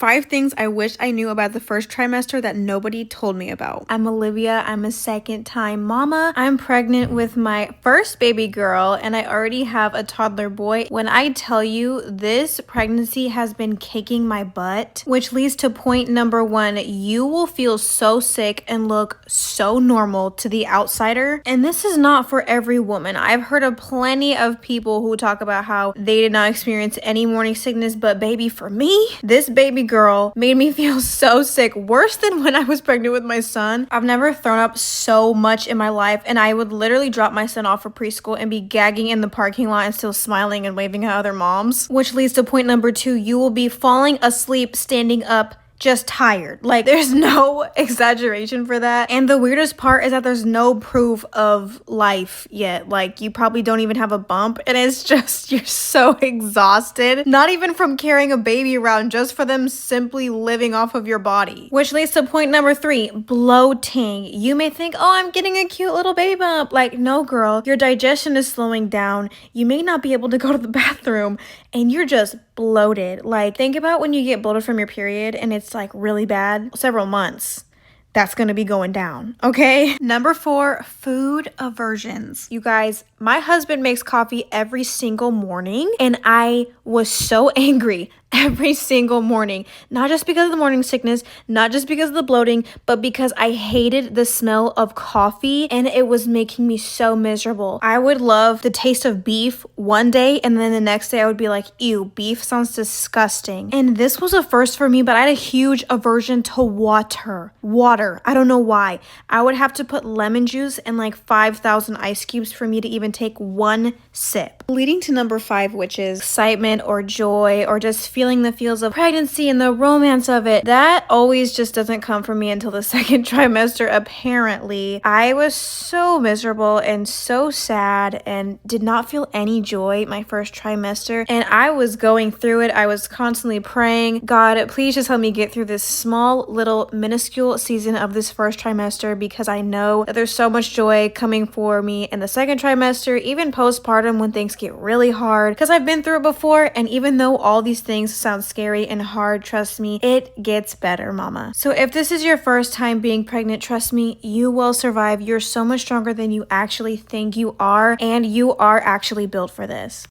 5 things I wish I knew about the first trimester that nobody told me about. I'm Olivia. I'm a second-time mama. I'm pregnant with my first baby girl, and I already have a toddler boy. When I tell you this pregnancy has been kicking my butt, which leads to point number 1, you will feel so sick and look so normal to the outsider. And this is not for every woman. I've heard of plenty of people who talk about how they did not experience any morning sickness, but baby, for me, this baby girl made me feel so sick, worse than when I was pregnant with my son. I've never thrown up so much in my life, and I would literally drop my son off for preschool and be gagging in the parking lot and still smiling and waving at other moms. Which leads to point number 2, you will be falling asleep standing up, just tired. Like, there's no exaggeration for that. And the weirdest part is that there's no proof of life yet. Like, you probably don't even have a bump, and it's just, you're so exhausted. Not even from carrying a baby around, just for them simply living off of your body. Which leads to point number 3, bloating. You may think, oh, I'm getting a cute little baby bump. Like, no, girl, your digestion is slowing down. You may not be able to go to the bathroom, and you're just bloated. Like, think about when you get bloated from your period and it's like really bad, several months. That's gonna be going down, okay? Number 4, food aversions. You guys, my husband makes coffee every single morning, and I was so angry every single morning. Not just because of the morning sickness, not just because of the bloating, but because I hated the smell of coffee, and it was making me so miserable. I would love the taste of beef one day, and then the next day I would be like, ew, beef sounds disgusting. And this was a first for me, but I had a huge aversion to water. I don't know why. I would have to put lemon juice and like 5,000 ice cubes for me to even take one sip. Leading to number 5, which is excitement or joy or just feeling the feels of pregnancy and the romance of it. That always just doesn't come from me until the second trimester, apparently. I was so miserable and so sad and did not feel any joy my first trimester. And I was going through it. I was constantly praying, God, please just help me get through this small, little, minuscule season of this first trimester, because I know that there's so much joy coming for me in the second trimester, even postpartum when things get really hard, because I've been through it before. And even though all these things sound scary and hard, trust me, it gets better, mama. So if this is your first time being pregnant, trust me, you will survive. You're so much stronger than you actually think you are, and you are actually built for this.